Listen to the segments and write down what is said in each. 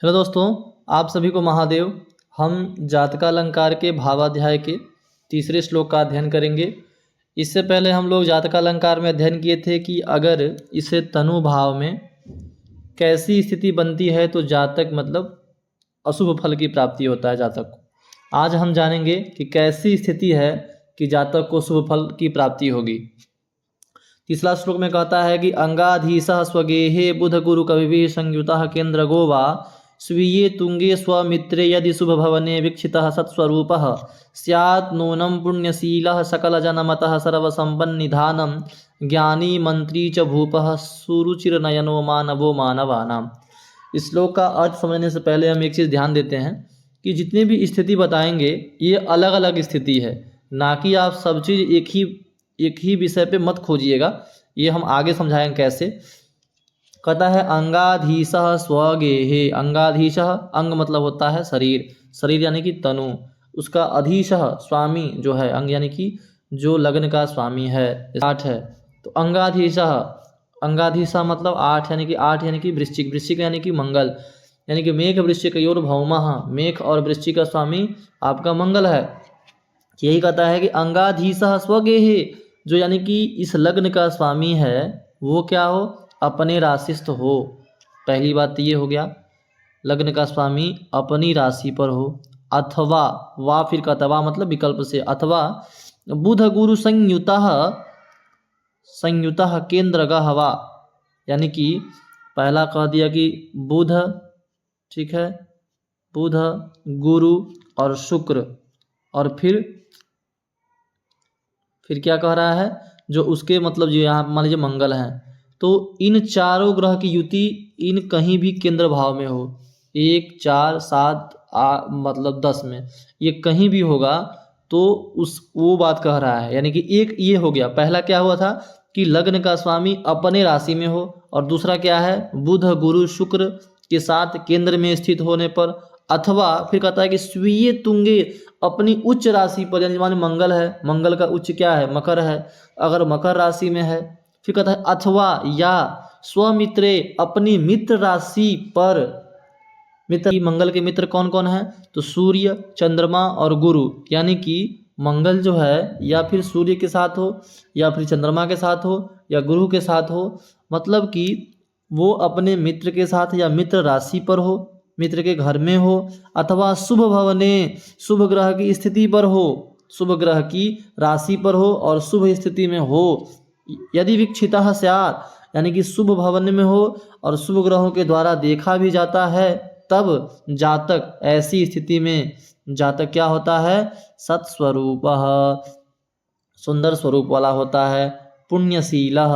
Hello दोस्तों, आप सभी को महादेव। हम जातकालंकार के भावाध्याय के तीसरे श्लोक का अध्ययन करेंगे। इससे पहले हम लोग जातकालंकार में अध्ययन किए थे कि अगर इसे तनु भाव में कैसी स्थिति बनती है तो जातक मतलब अशुभ फल की प्राप्ति होता है जातक को। आज हम जानेंगे कि कैसी स्थिति है कि जातक को शुभ फल की प्राप्ति होगी। तीसरा श्लोक में कहता है कि अंगाधीशः स्वगेहे बुध गुरु कविभिः संयुतः केंद्र गोवा स्वीये तुंगे स्वमित्रे यदि शुभ भवने वीक्षितः सत्स्वरूपः स्यात् नूनं पुण्यशीलः सकलजनमतः सर्वसम्पन्निधानं ज्ञानी मंत्री च भूपः सुरुचिरनयनो मानवो मानवानाम। इस श्लोक का अर्थ समझने से पहले हम एक चीज़ ध्यान देते हैं कि जितनी भी स्थिति बताएंगे ये अलग अलग स्थिति है, ना कि आप सब चीज़ एक ही विषय पे मत खोजिएगा। ये हम आगे समझाएंगे कैसे। कहता है अंगाधीशः स्वगेहे। अंगाधीशः अंग मतलब होता है शरीर, शरीर यानी कि तनु। उसका अधीशः स्वामी जो है, अंग यानी कि जो लग्न का स्वामी है, 8 है। तो अंगाधीशः, अंगाधीशा मतलब 8 यानी कि वृश्चिक, वृश्चिक यानी कि मंगल, यानी कि मेघ वृश्चिक योर भौमः, मेघ और वृश्चिक का स्वामी आपका मंगल है। यही कहता है कि अंगाधीशः स्वगेहे, जो यानी कि इस लग्न का स्वामी है वो क्या हो, अपने राशिस्थ हो। पहली बात ये हो गया, लग्न का स्वामी अपनी राशि पर हो। अथवा वा फिर का तवा मतलब विकल्प से, अथवा बुध गुरु संयुतः, संयुतः केंद्र गहवा, यानी कि पहला कह दिया कि बुध, ठीक है, बुध गुरु और शुक्र, और फिर क्या कह रहा है, जो उसके मतलब जो यहाँ मान लीजिए मंगल हैं, तो इन चारों ग्रह की युति इन कहीं भी केंद्र भाव में हो, 1 4 7 मतलब 10 में ये कहीं भी होगा तो उस वो बात कह रहा है। यानी कि एक ये हो गया, पहला क्या हुआ था कि लग्न का स्वामी अपने राशि में हो, और दूसरा क्या है बुध गुरु शुक्र के साथ केंद्र में स्थित होने पर, अथवा फिर कहता है कि स्वीय तुंगे, अपनी उच्च राशि पर, यानी मान मंगल है, मंगल का उच्च क्या है मकर है, अगर मकर राशि में है। फिर कहता है अथवा या स्वमित्रे, अपनी मित्र राशि पर। मित्र, मंगल के मित्र कौन कौन है, तो सूर्य, चंद्रमा और गुरु, यानी कि मंगल जो है या फिर सूर्य के साथ हो, या फिर चंद्रमा के साथ हो, या गुरु के साथ हो, मतलब कि वो अपने मित्र के साथ या मित्र राशि पर हो, मित्र के घर में हो, अथवा शुभ भवने, शुभ ग्रह की स्थिति पर हो, शुभ ग्रह की राशि पर हो और शुभ स्थिति में हो। यदि वीक्षितः स्यात्, यानी कि शुभ भवन में हो और शुभ ग्रहों के द्वारा देखा भी जाता है, तब जातक ऐसी स्थिति में जातक क्या होता है, सत्स्वरूपः, सुंदर स्वरूप वाला होता है, पुण्यशीलः,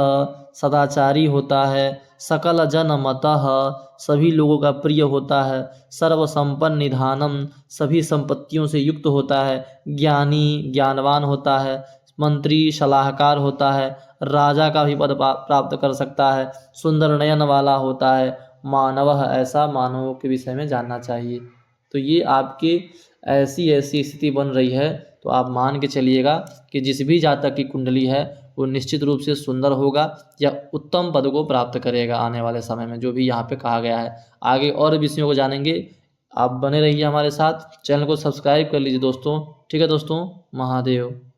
सदाचारी होता है, सकल जनमतः, सभी लोगों का प्रिय होता है, सर्वसंपन्न निधानम, सभी संपत्तियों से युक्त होता है, ज्ञानी ज्ञानवान होता है, मंत्री सलाहकार होता है, राजा का भी पद प्राप्त कर सकता है, सुंदर नयन वाला होता है, मानवः, ऐसा मानवों के विषय में जानना चाहिए। तो ये आपके ऐसी स्थिति बन रही है तो आप मान के चलिएगा कि जिस भी जातक की कुंडली है वो निश्चित रूप से सुंदर होगा या उत्तम पद को प्राप्त करेगा आने वाले समय में, जो भी यहाँ पे कहा गया है। आगे और विषयों को जानेंगे, आप बने रहिए हमारे साथ। चैनल को सब्सक्राइब कर लीजिए दोस्तों। ठीक है दोस्तों, महादेव।